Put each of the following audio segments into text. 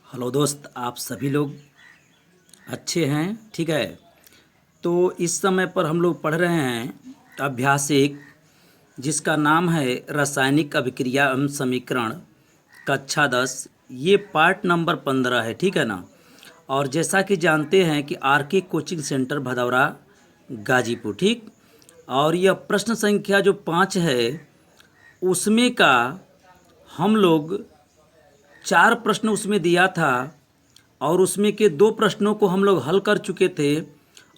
Hello दोस्त, आप सभी लोग अच्छे हैं? ठीक है। तो इस समय पर हम लोग पढ़ रहे हैं अभ्यास एक, जिसका नाम है रासायनिक अभिक्रिया एवं समीकरण, कक्षा 10। ये पार्ट नंबर 15 है, ठीक है ना। और जैसा कि जानते हैं कि आर के कोचिंग सेंटर भदौरा गाजीपुर, ठीक। और यह प्रश्न संख्या जो 5 है उसमें का हम लोग 4 प्रश्न उसमें दिया था, और उसमें के 2 प्रश्नों को हम लोग हल कर चुके थे।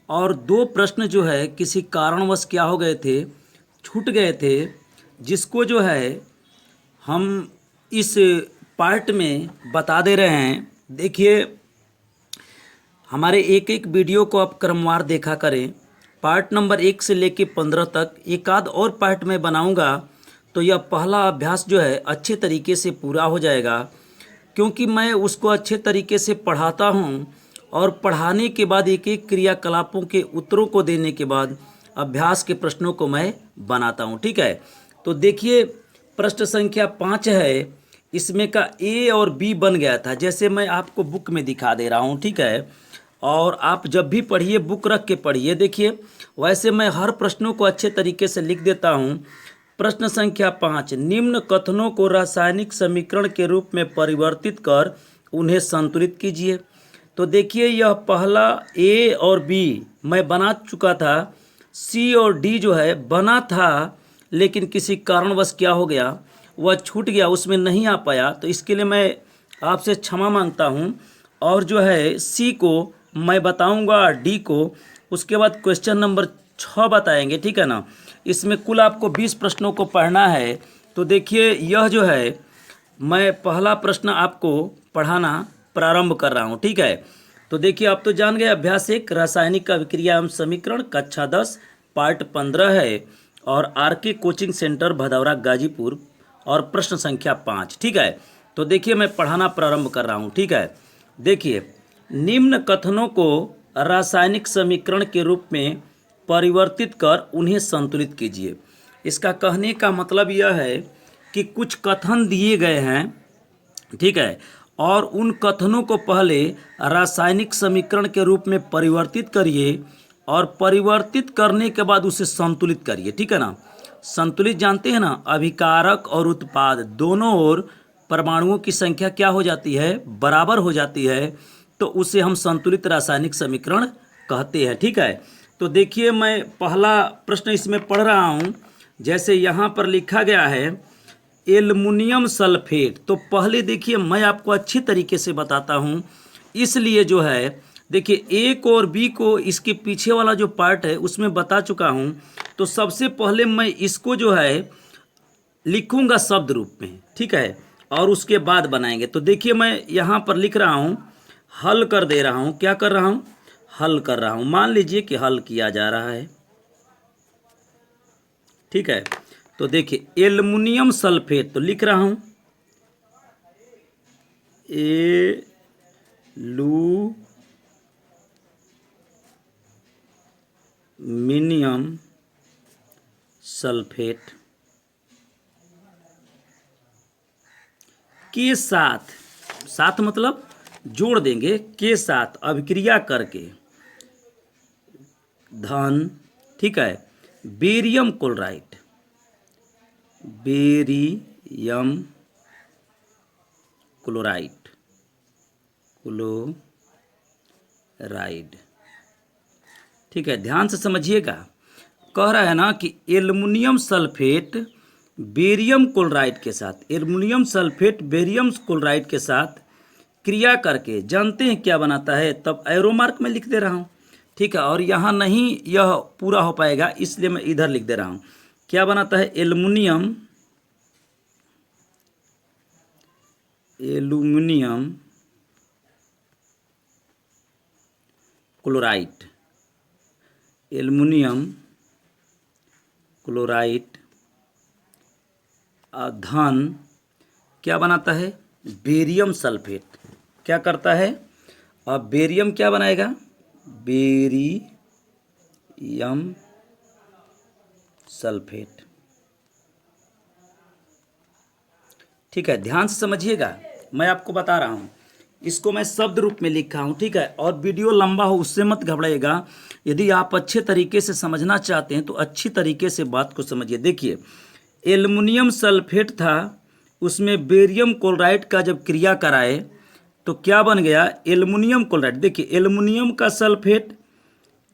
और 2 प्रश्न जो है किसी कारणवश क्या हो गए थे, छूट गए थे, जिसको जो है हम इस पार्ट में बता दे रहे हैं। देखिए, हमारे एक एक वीडियो को आप क्रमवार देखा करें। पार्ट नंबर 1 से लेके 15 तक एक आध और पार्ट में बनाऊंगा, तो यह पहला अभ्यास जो है अच्छे तरीके से पूरा हो जाएगा, क्योंकि मैं उसको अच्छे तरीके से पढ़ाता हूँ। और पढ़ाने के बाद एक एक क्रियाकलापों के उत्तरों को देने के बाद अभ्यास के प्रश्नों को मैं बनाता हूँ, ठीक है। तो देखिए, प्रश्न संख्या 5 है, इसमें का ए और बी बन गया था, जैसे मैं आपको बुक में दिखा दे रहा हूँ, ठीक है। और आप जब भी पढ़िए बुक रख के पढ़िए। देखिए, वैसे मैं हर प्रश्नों को अच्छे तरीके से लिख देता हूँ। प्रश्न संख्या 5, निम्न कथनों को रासायनिक समीकरण के रूप में परिवर्तित कर उन्हें संतुलित कीजिए। तो देखिए, यह पहला ए और बी मैं बना चुका था। सी और डी जो है बना था, लेकिन किसी कारणवश क्या हो गया, वह छूट गया, उसमें नहीं आ पाया। तो इसके लिए मैं आपसे क्षमा मांगता हूँ। और जो है सी को मैं बताऊंगा, डी को उसके बाद क्वेश्चन नंबर 6 बताएंगे, ठीक है ना। इसमें कुल आपको 20 प्रश्नों को पढ़ना है। तो देखिए, यह जो है मैं पहला प्रश्न आपको पढ़ाना प्रारंभ कर रहा हूँ, ठीक है। तो देखिए, आप तो जान गए अभ्यास एक, रासायनिक अभिक्रिया एवं समीकरण, कक्षा 10 पार्ट 15 है, और आर के कोचिंग सेंटर भदौरा गाजीपुर, और प्रश्न संख्या 5, ठीक है। तो देखिए, मैं पढ़ाना प्रारंभ कर रहा हूँ, ठीक है। देखिए, निम्न कथनों को रासायनिक समीकरण के रूप में परिवर्तित कर उन्हें संतुलित कीजिए। इसका कहने का मतलब यह है कि कुछ कथन दिए गए हैं, ठीक है, और उन कथनों को पहले रासायनिक समीकरण के रूप में परिवर्तित करिए, और परिवर्तित करने के बाद उसे संतुलित करिए, ठीक है ना। संतुलित जानते हैं ना, अभिकारक और उत्पाद दोनों ओर परमाणुओं की संख्या क्या हो जाती है, बराबर हो जाती है। तो उसे हम संतुलित रासायनिक समीकरण कहते हैं, ठीक है। तो देखिए, मैं पहला प्रश्न इसमें पढ़ रहा हूँ। जैसे यहाँ पर लिखा गया है एल्युमिनियम सल्फेट। तो पहले देखिए, मैं आपको अच्छी तरीके से बताता हूँ, इसलिए जो है देखिए, ए को और बी को इसके पीछे वाला जो पार्ट है उसमें बता चुका हूँ। तो सबसे पहले मैं इसको जो है लिखूंगा शब्द रूप में, ठीक है, और उसके बाद बनाएंगे। तो देखिए, मैं यहाँ पर लिख रहा हूँ, हल कर दे रहा हूँ। क्या कर रहा हूँ? हल कर रहा हूँ। मान लीजिए कि हल किया जा रहा है, ठीक है। तो देखिए, एल्युमिनियम सल्फेट, तो लिख रहा हूँ एल्युमिनियम सल्फेट के साथ, साथ मतलब जोड़ देंगे, के साथ अभिक्रिया करके धन, ठीक है, barium chloride, barium chloride, chloride, ठीक है। ध्यान से समझिएगा, कह रहा है ना कि एल्युमिनियम सल्फेट बेरियम क्लोराइड के साथ, एल्युमिनियम सल्फेट बेरियम क्लोराइड के साथ क्रिया करके जानते हैं क्या बनाता है। तब एरो मार्क में लिख दे रहा हूँ, ठीक है। और यहाँ नहीं यह पूरा हो पाएगा, इसलिए मैं इधर लिख दे रहा हूँ। क्या बनाता है? Aluminium, aluminium chloride, aluminium chloride धन क्या बनाता है? Barium sulphate. क्या करता है? अब बेरियम क्या बनाएगा? बेरियम सल्फेट, ठीक है। ध्यान से समझिएगा, मैं आपको बता रहा हूँ इसको मैं शब्द रूप में लिखा हूँ, ठीक है। और वीडियो लंबा हो उससे मत घबराइएगा। यदि आप अच्छे तरीके से समझना चाहते हैं तो अच्छी तरीके से बात को समझिए। देखिए, एल्युमिनियम सल्फेट था, उसमें बेरियम क्लोराइड का जब क्रिया कराए तो क्या बन गया, एल्युमिनियम क्लोराइड। देखिए, एल्युमिनियम का सल्फेट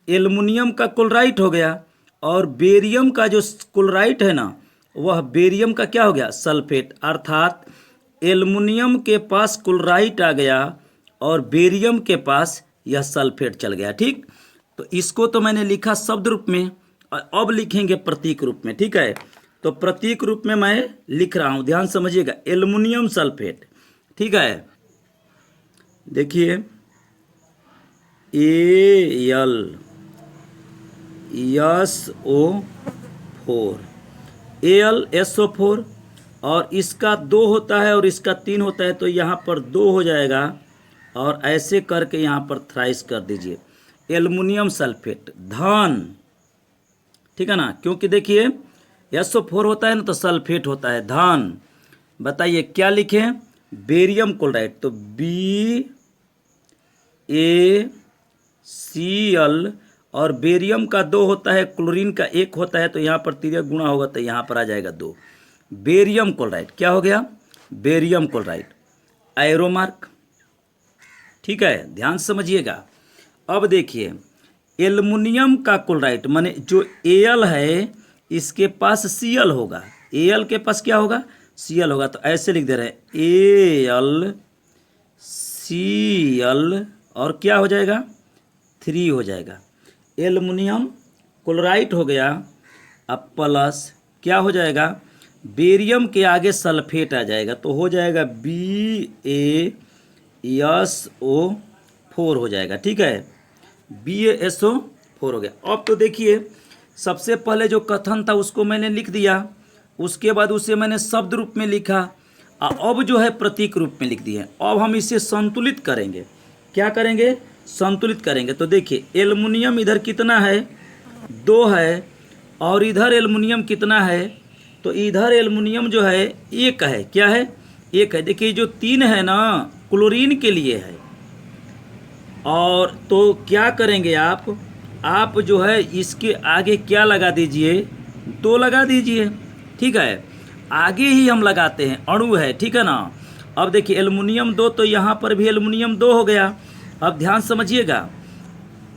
एल्युमिनियम का क्लोराइड हो गया, और बेरियम का जो क्लोराइड है ना, वह बेरियम का क्या हो गया, सल्फेट। अर्थात एल्युमिनियम के पास क्लोराइड आ गया और बेरियम के पास यह सल्फेट चल गया, ठीक। तो इसको तो मैंने लिखा शब्द रूप में, और अब लिखेंगे प्रतीक रूप में, ठीक है। तो प्रतीक रूप में मैं लिख रहा हूं, ध्यान समझिएगा। एल्युमिनियम सल्फेट, ठीक है। देखिए, AlSO4, AlSO4, और इसका 2 होता है और इसका 3 होता है, तो यहाँ पर 2 हो जाएगा, और ऐसे करके यहाँ पर थ्राइस कर दीजिए। एल्युमिनियम सल्फेट धन, ठीक है ना, क्योंकि देखिए SO4 होता है ना तो सल्फेट होता है धन। बताइए क्या लिखें, बेरियम क्लोराइड, तो BaCl, और बेरियम का 2 होता है, क्लोरीन का 1 होता है, तो यहाँ पर तिर्यक गुणा होगा तो यहाँ पर आ जाएगा 2। बेरियम क्लोराइड क्या हो गया, बेरियम क्लोराइड, एरो मार्क, ठीक है। ध्यान समझिएगा। अब देखिए, एल्युमिनियम का क्लोराइड माने जो Al है, इसके पास Cl होगा, Al के पास क्या होगा, Cl होगा, तो ऐसे लिख दे रहे हैं AlCl, और क्या हो जाएगा, 3 हो जाएगा। एल्युमिनियम क्लोराइड हो गया, अब प्लस क्या हो जाएगा, बेरियम के आगे सल्फेट आ जाएगा, तो हो जाएगा BaSO4 हो जाएगा, ठीक है। BaSO4 हो गया। अब तो देखिए, सबसे पहले जो कथन था उसको मैंने लिख दिया, उसके बाद उसे मैंने शब्द रूप में लिखा, अब जो है प्रतीक रूप में लिख दिए। अब हम इसे संतुलित करेंगे। क्या करेंगे, संतुलित करेंगे। तो देखिए, एल्युमिनियम इधर कितना है, 2 है, और इधर एल्युमिनियम कितना है, तो इधर एल्युमिनियम जो है 1 है, क्या है, 1 है। देखिए, जो 3 है ना, क्लोरीन के लिए है। और तो क्या करेंगे आप जो है इसके आगे क्या लगा दीजिए, 2 लगा दीजिए, ठीक है। आगे ही हम लगाते हैं, अणु है, ठीक है ना। अब देखिए, एल्युमिनियम 2, तो यहाँ पर भी एल्युमिनियम 2 हो गया। अब ध्यान समझिएगा।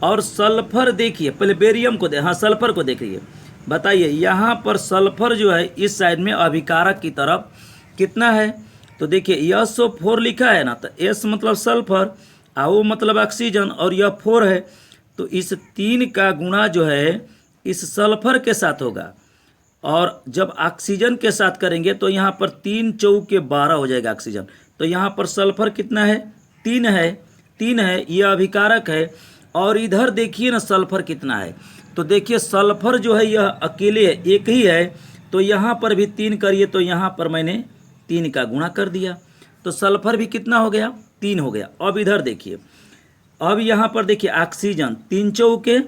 और सल्फर देखिए, पहले बेरियम को हाँ सल्फर को देखिए। बताइए, यहाँ पर सल्फर जो है इस साइड में अभिकारक की तरफ कितना है, तो देखिए SO4 लिखा है ना, तो S मतलब सल्फर, O मतलब ऑक्सीजन, और यह 4 है, तो इस 3 का गुणा जो है इस सल्फर के साथ होगा, और जब ऑक्सीजन के साथ करेंगे तो यहाँ पर 3 चौके 12 हो जाएगा ऑक्सीजन। तो यहाँ पर सल्फर कितना है, 3 है, 3 है, यह अभिकारक है। और इधर देखिए ना सल्फर कितना है, तो देखिए सल्फर जो है यह अकेले है, एक ही है, तो यहाँ पर भी 3 करिए, तो यहाँ पर मैंने 3 का गुणा कर दिया, तो सल्फर भी कितना हो गया, 3 हो गया। अब इधर देखिए, अब यहाँ पर देखिए ऑक्सीजन 3 चौके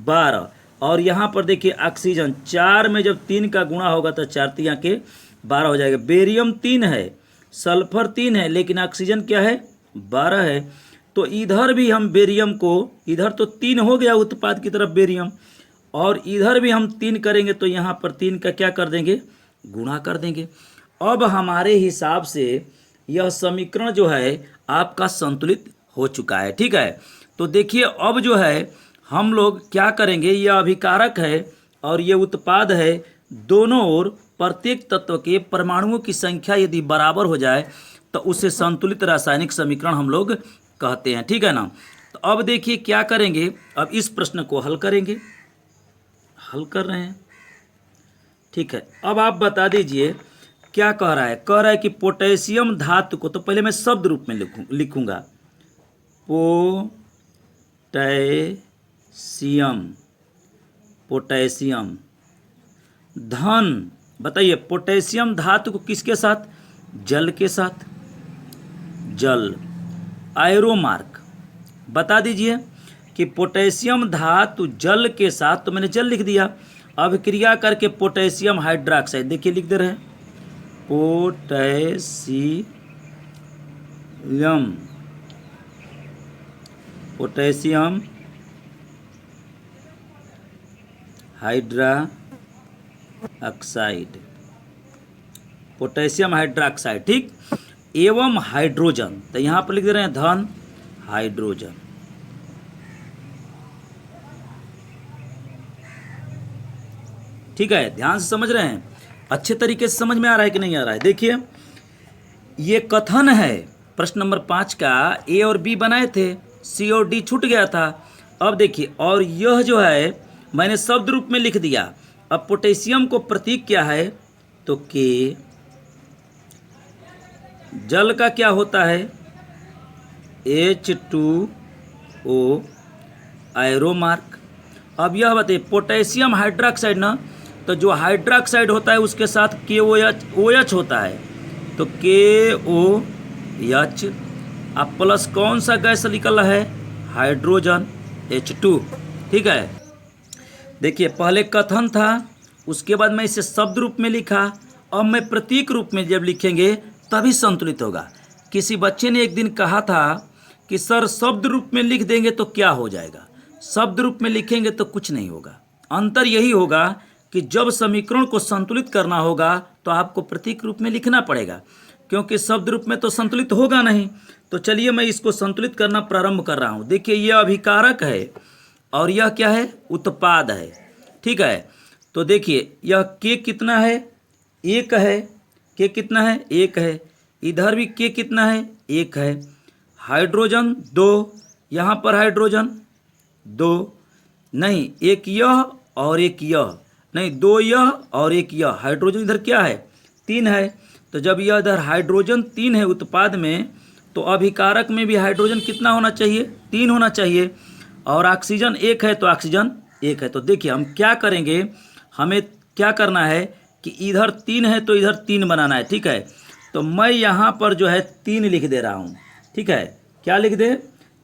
12, और यहाँ पर देखिए ऑक्सीजन 4 में जब 3 का गुणा होगा तो 4 तिया के 12 हो जाएगा। बेरियम 3 है, सल्फर 3 है, लेकिन ऑक्सीजन क्या है, 12 है। तो इधर भी हम बेरियम को, इधर तो 3 हो गया उत्पाद की तरफ बेरियम, और इधर भी हम 3 करेंगे, तो यहाँ पर 3 का क्या कर देंगे, गुणा कर देंगे। अब हमारे हिसाब से यह समीकरण जो है आपका संतुलित हो चुका है, ठीक है। तो देखिए, अब जो है हम लोग क्या करेंगे, यह अभिकारक है और ये उत्पाद है, दोनों ओर प्रत्येक तत्व के परमाणुओं की संख्या यदि बराबर हो जाए तो उसे संतुलित रासायनिक समीकरण हम लोग कहते हैं, ठीक है ना। तो अब देखिए क्या करेंगे, अब इस प्रश्न को हल करेंगे, हल कर रहे हैं, ठीक है। अब आप बता दीजिए क्या कह रहा है, कह रहा है कि पोटेशियम धातु को, तो पहले मैं शब्द रूप में लिखूंगा, पोटेशियम धन। बताइए, पोटेशियम धातु को किसके साथ, जल के साथ, जल। एरो मार्क बता दीजिए कि पोटेशियम धातु जल के साथ, तो मैंने जल लिख दिया। अब क्रिया करके पोटेशियम हाइड्रोक्साइड, देखिए लिख दे रहे हैं potassium potassium hydra oxide, potassium hydroxide, ठीक, एवं हाइड्रोजन। तो यहाँ पर लिख दे रहे हैं धन हाइड्रोजन। ठीक है, ध्यान से समझ रहे हैं, अच्छे तरीके से समझ में आ रहा है कि नहीं आ रहा है। देखिए ये कथन है प्रश्न नंबर 5 का, ए और बी बनाए थे, सी और डी छूट गया था। अब देखिए, और यह जो है मैंने शब्द रूप में लिख दिया। अब पोटेशियम को प्रतीक क्या है, तो के, जल का क्या होता है H2O एरो मार्क। अब यह बताइए पोटेशियम हाइड्रोक्साइड ना, तो जो हाइड्रोक्साइड होता है उसके साथ KOH होता है, तो KOH। अब प्लस कौन सा गैस निकल रहा है, हाइड्रोजन H2। ठीक है, देखिए पहले कथन था, उसके बाद मैं इसे शब्द रूप में लिखा, अब मैं प्रतीक रूप में जब लिखेंगे तभी संतुलित होगा। किसी बच्चे ने एक दिन कहा था कि सर शब्द रूप में लिख देंगे तो क्या हो जाएगा, शब्द रूप में लिखेंगे तो कुछ नहीं होगा। अंतर यही होगा कि जब समीकरण को संतुलित करना होगा तो आपको प्रतीक रूप में लिखना पड़ेगा, क्योंकि शब्द रूप में तो संतुलित होगा नहीं। तो चलिए मैं इसको संतुलित करना प्रारंभ कर रहा हूँ। देखिए यह अभिकारक है और यह क्या है, उत्पाद है। ठीक है, तो देखिए यह के कितना है, 1 है, के कितना है, 1 है, इधर भी के कितना है, 1 है, हाइड्रोजन 2, यहाँ पर हाइड्रोजन 2 नहीं, एक यह और एक यह नहीं, 2 यह और एक यह, हाइड्रोजन इधर क्या है, 3 है। तो जब यह इधर हाइड्रोजन 3 है उत्पाद में, तो अभिकारक में भी हाइड्रोजन कितना होना चाहिए, 3 होना चाहिए, और ऑक्सीजन 1 है तो ऑक्सीजन 1 है। तो देखिए हम क्या करेंगे, हमें क्या करना है कि इधर 3 है तो इधर 3 बनाना है। ठीक है, तो मैं यहाँ पर जो है 3 लिख दे रहा हूँ। ठीक है, क्या लिख दे,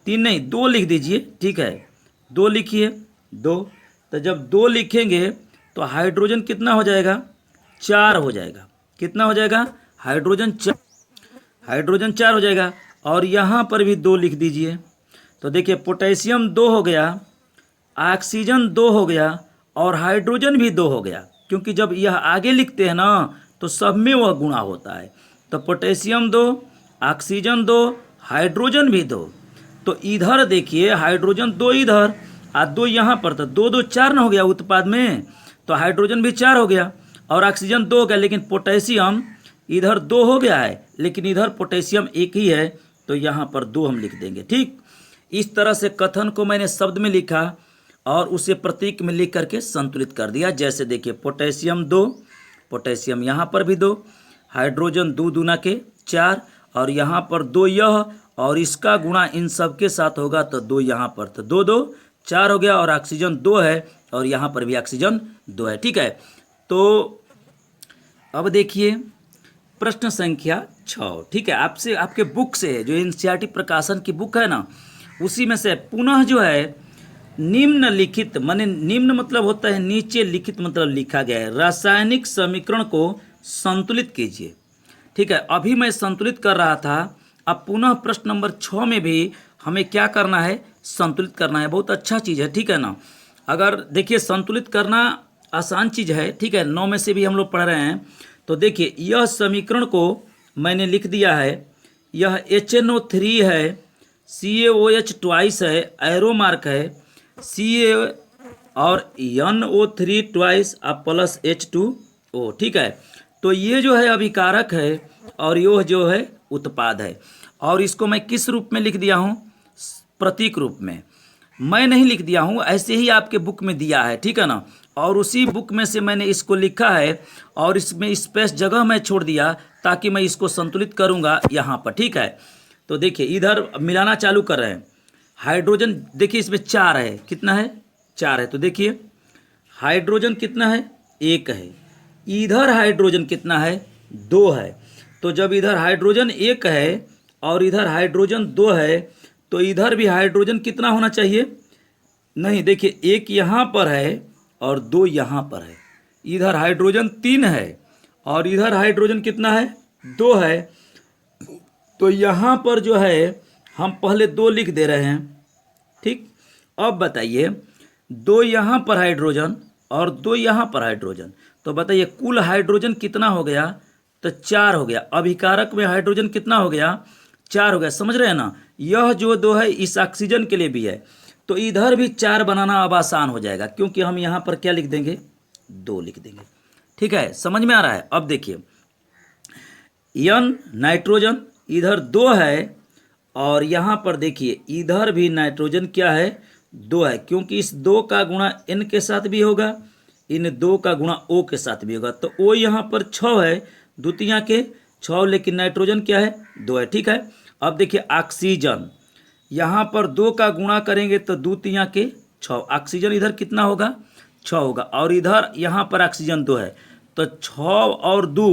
3 नहीं 2 लिख दीजिए। ठीक है, 2 लिखिए, 2। तो जब 2 लिखेंगे तो हाइड्रोजन कितना हो जाएगा, 4 हो जाएगा। कितना हो जाएगा, हाइड्रोजन 4 हो जाएगा। और यहाँ पर भी 2 लिख दीजिए। तो देखिए पोटेशियम 2 हो गया, ऑक्सीजन 2 हो गया और हाइड्रोजन भी 2 हो गया, क्योंकि जब यह आगे लिखते हैं ना तो सब में वह गुणा होता है। तो पोटेशियम 2, ऑक्सीजन 2, हाइड्रोजन भी 2। तो इधर देखिए हाइड्रोजन 2 इधर और 2 यहाँ पर, तो 2 2 4 ना हो गया उत्पाद में, तो हाइड्रोजन भी 4 हो गया और ऑक्सीजन 2 हो गया, लेकिन पोटेशियम इधर 2 हो गया है, लेकिन इधर पोटेशियम 1 ही है, तो यहाँ पर 2 हम लिख देंगे। ठीक, इस तरह से कथन को मैंने शब्द में लिखा और उसे प्रतीक में लिख करके संतुलित कर दिया। जैसे देखिए पोटेशियम 2, पोटेशियम यहाँ पर भी 2, हाइड्रोजन 2 दूना के 4, और यहाँ पर 2 यह और इसका गुणा इन सब के साथ होगा तो 2 यहाँ पर, तो 2 2 4 हो गया, और ऑक्सीजन 2 है और यहाँ पर भी ऑक्सीजन 2 है। ठीक है, तो अब देखिए प्रश्न संख्या 6। ठीक है, आपसे आपके बुक से जो एनसीईआरटी प्रकाशन की बुक है ना, उसी में से पुनः जो है निम्नलिखित, माने निम्न मतलब होता है नीचे, लिखित मतलब लिखा गया है, रासायनिक समीकरण को संतुलित कीजिए। ठीक है, अभी मैं संतुलित कर रहा था, अब पुनः प्रश्न नंबर 6 में भी हमें क्या करना है, संतुलित करना है। बहुत अच्छा चीज़ है, ठीक है ना। अगर देखिए संतुलित करना आसान चीज़ है। ठीक है, 9 में से भी हम लोग पढ़ रहे हैं। तो देखिए यह समीकरण को मैंने लिख दिया है, यह HNO3 है, CaOH ट्वाइस है, एरो मार्क है, Ca और NO3 ट्वाइस अब प्लस H2O। ठीक है, तो ये जो है अभिकारक है और यह जो है उत्पाद है, और इसको मैं किस रूप में लिख दिया हूँ, प्रतीक रूप में। मैं नहीं लिख दिया हूँ, ऐसे ही आपके बुक में दिया है। ठीक है ना, और उसी बुक में से मैंने इसको लिखा है और इसमें स्पेस जगह मैं छोड़ दिया ताकि मैं इसको संतुलित करूँगा यहाँ पर। ठीक है, तो देखिए इधर मिलाना चालू कर रहे हैं। हाइड्रोजन देखिए इसमें 4 है, कितना है, 4 है। तो देखिए हाइड्रोजन कितना है, 1 है, इधर हाइड्रोजन कितना है, 2 है। तो जब इधर हाइड्रोजन 1 है और इधर हाइड्रोजन 2 है, तो इधर भी हाइड्रोजन कितना होना चाहिए, नहीं देखिए 1 यहाँ पर है और 2 यहाँ पर है, इधर हाइड्रोजन 3 है और इधर हाइड्रोजन कितना है, 2 है। तो यहाँ पर जो है हम पहले 2 लिख दे रहे हैं, ठीक। अब बताइए, दो यहाँ पर हाइड्रोजन और दो यहाँ पर हाइड्रोजन, तो बताइए कुल हाइड्रोजन कितना हो गया, तो 4 हो गया। अभिकारक में हाइड्रोजन कितना हो गया, 4 हो गया। समझ रहे हैं ना, यह जो 2 है इस ऑक्सीजन के लिए भी है, तो इधर भी 4 बनाना अब आसान हो जाएगा, क्योंकि हम यहाँ पर क्या लिख देंगे, 2 लिख देंगे। ठीक है, समझ में आ रहा है। अब देखिए, N नाइट्रोजन इधर 2 है, और यहाँ पर देखिए इधर भी नाइट्रोजन क्या है, 2 है, क्योंकि इस 2 का गुणा N के साथ भी होगा, इन 2 का गुणा O के साथ भी होगा, तो O यहाँ पर 6 है, द्वितीय के 6, लेकिन नाइट्रोजन क्या है, 2 है। ठीक है। अब देखिए ऑक्सीजन, यहाँ पर 2 का गुणा करेंगे तो द्वितीय के 6, ऑक्सीजन इधर कितना होगा, 6 होगा, और इधर यहाँ पर ऑक्सीजन 2 है, तो 6 और 2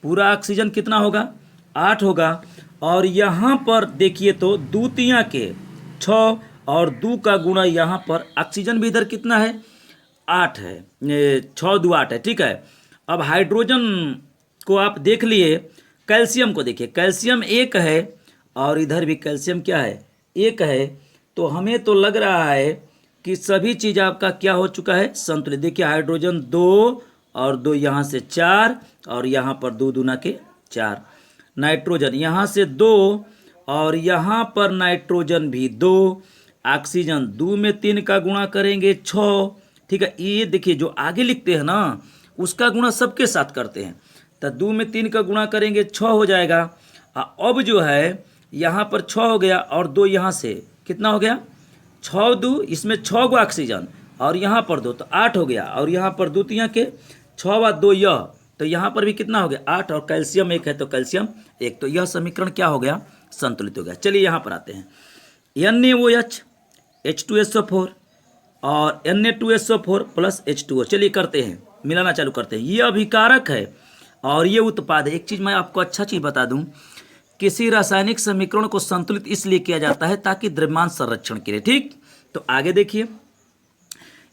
पूरा ऑक्सीजन कितना होगा, 8 होगा। और यहाँ पर देखिए तो द्वितीय के 6 और 2 का गुणा यहाँ पर ऑक्सीजन भी इधर कितना है, 8 है, 6 2 8 है। ठीक है। अब हाइड्रोजन को आप देख लिए, कैल्शियम को देखिए, कैल्शियम 1 है और इधर भी कैल्शियम क्या है, 1 है, तो हमें तो लग रहा है कि सभी चीज़ आपका क्या हो चुका है, संतुलित। देखिए हाइड्रोजन 2 और 2 यहाँ से 4, और यहाँ पर 2 दूना के 4, नाइट्रोजन यहाँ से 2 और यहाँ पर नाइट्रोजन भी 2, ऑक्सीजन 2 में 3 का गुणा करेंगे 6। ठीक है, ये देखिए जो आगे लिखते हैं ना उसका गुणा सबके साथ करते हैं, तो 2 में 3 का गुणा करेंगे 6 हो जाएगा। अब जो है यहाँ पर 6 हो गया, और 2 यहाँ से कितना हो गया, 6 2, इसमें 6 गो ऑक्सीजन और यहाँ पर 2, तो 8 हो गया, और यहाँ पर द्वितीय के 6 व 2 यह, तो यहाँ पर भी कितना हो गया, 8, और कैल्शियम 1 है तो कैल्शियम 1, तो यह समीकरण क्या हो गया, संतुलित हो गया। चलिए यहाँ पर आते हैं, NaOH H2SO4 और Na2SO4 प्लस H2O, चलिए करते हैं, मिलाना चालू करते हैं। ये अभिकारक है और ये उत्पाद है। एक चीज़ मैं आपको अच्छा चीज़ बता दूं, किसी रासायनिक समीकरण को संतुलित इसलिए किया जाता है ताकि द्रव्यमान संरक्षण के लिए। ठीक, तो आगे देखिए,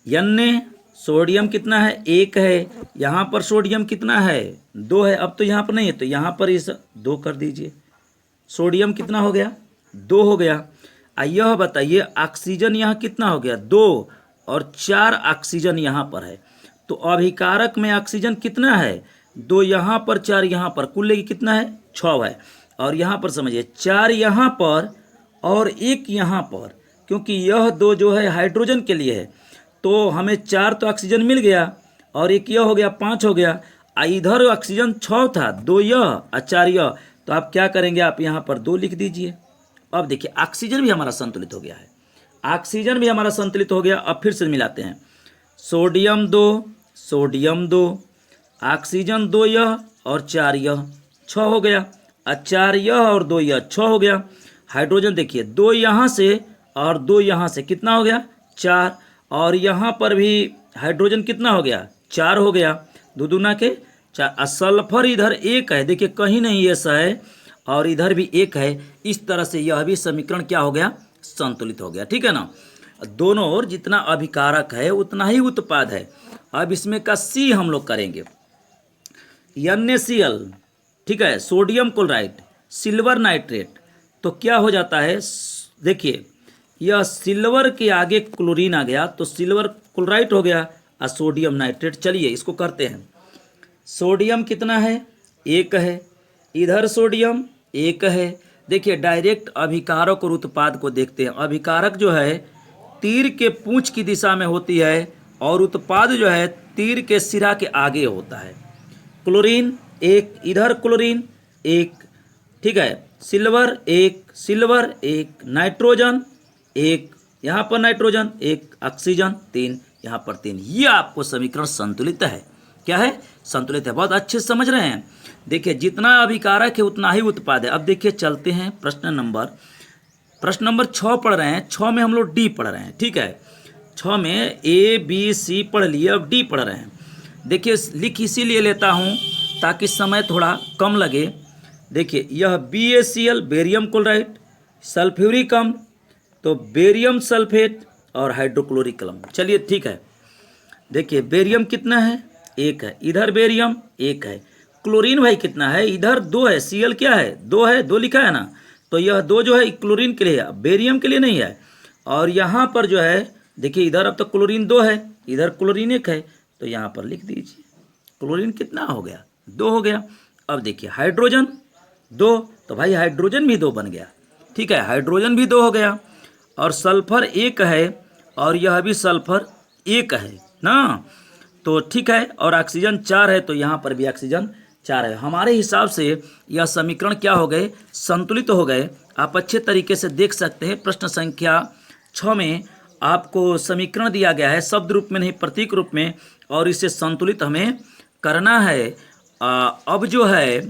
Na सोडियम कितना है, 1 है, यहाँ पर सोडियम कितना है, 2 है, अब तो यहाँ पर नहीं है, तो यहाँ पर इस 2 कर दीजिए, सोडियम कितना हो गया, 2 हो गया। यह बताइए ऑक्सीजन यहाँ कितना हो गया, 2, और 4 ऑक्सीजन यहाँ पर है, तो अभिकारक में ऑक्सीजन कितना है, 2 यहाँ पर, 4 यहाँ पर, कुल लेके कितना है, 6 है। और यहाँ पर समझिए 4 यहाँ पर और 1 यहाँ पर, क्योंकि यह 2 जो है हाइड्रोजन के लिए है, तो हमें 4 तो ऑक्सीजन मिल गया, और 1 यह हो गया, 5 हो गया। इधर ऑक्सीजन 6 था, 2 यह और 4 यह, तो आप क्या करेंगे, आप यहाँ पर 2 लिख दीजिए। अब देखिए ऑक्सीजन भी हमारा संतुलित हो गया है, ऑक्सीजन भी हमारा संतुलित हो गया। अब फिर से मिलाते हैं, सोडियम 2, ऑक्सीजन 2 यह और 4 यह, 6 हो गया, 4 यह और 2 यह, 6 हो गया। हाइड्रोजन देखिए 2 यहाँ से और 2 यहाँ से, कितना हो गया, 4, और यहाँ पर भी हाइड्रोजन कितना हो गया, 4 हो गया, 2 दूना के 4। सल्फर इधर 1 है, देखिए कहीं नहीं ऐसा है, और इधर भी 1 है। इस तरह से यह भी समीकरण क्या हो गया, संतुलित हो गया। ठीक है ना, दोनों ओर जितना अभिकारक है उतना ही उत्पाद है। अब इसमें का सी हम लोग करेंगे, NaCl, ठीक है, सोडियम क्लोराइड, सिल्वर नाइट्रेट, तो क्या हो जाता है, देखिए यह सिल्वर के आगे क्लोरीन आ गया, तो सिल्वर क्लोराइड हो गया, और सोडियम नाइट्रेट। चलिए इसको करते हैं, सोडियम कितना है, 1 है, इधर सोडियम 1 है। देखिए डायरेक्ट अभिकारक और उत्पाद को देखते हैं। अभिकारक जो है तीर के पूंछ की दिशा में होती है, और उत्पाद जो है तीर के सिरा के आगे होता है। क्लोरीन 1, इधर क्लोरीन 1, ठीक है, सिल्वर 1, नाइट्रोजन 1, यहाँ पर नाइट्रोजन 1, ऑक्सीजन 3, यहाँ पर 3। ये आपको समीकरण संतुलित है, क्या है, संतुलित है। बहुत अच्छे से समझ रहे हैं। देखिए जितना अभिकारक है उतना ही उत्पाद है। अब देखिए चलते हैं प्रश्न नंबर 6 पढ़ रहे हैं, 6 में हम लोग डी पढ़ रहे हैं। ठीक है, 6 में ABC पढ़ लिए, अब डी पढ़ रहे हैं। देखिए लिख इसीलिए लेता हूँ ताकि समय थोड़ा कम लगे। देखिए यह BaCl बेरियम क्लोराइड, सल्फ्यूरिक अम्ल, तो बेरियम सल्फेट और हाइड्रोक्लोरिक अम्ल। चलिए ठीक है, देखिए बेरियम कितना है, 1 है, इधर बेरियम 1 है, क्लोरीन भाई कितना है, इधर 2 है, Cl क्या है, 2 है, 2 लिखा है ना, तो यह 2 जो है क्लोरीन के लिए है, बेरियम के लिए नहीं है। और यहाँ पर जो है देखिए, इधर अब तो क्लोरीन 2 है, इधर क्लोरीन 1 है, तो यहाँ पर लिख दीजिए क्लोरीन कितना हो गया, 2 हो गया। अब देखिए हाइड्रोजन 2, तो भाई हाइड्रोजन भी 2 बन गया, ठीक है, हाइड्रोजन भी 2 हो गया। और सल्फर 1 है और यह भी सल्फर 1 है ना, तो ठीक है। और ऑक्सीजन 4 है, तो यहाँ पर भी ऑक्सीजन 4 है। हमारे हिसाब से यह समीकरण क्या हो गए, संतुलित हो गए। आप अच्छे तरीके से देख सकते हैं, प्रश्न संख्या 6 में आपको समीकरण दिया गया है, शब्द रूप में नहीं प्रतीक रूप में, और इसे संतुलित हमें करना है। अब जो है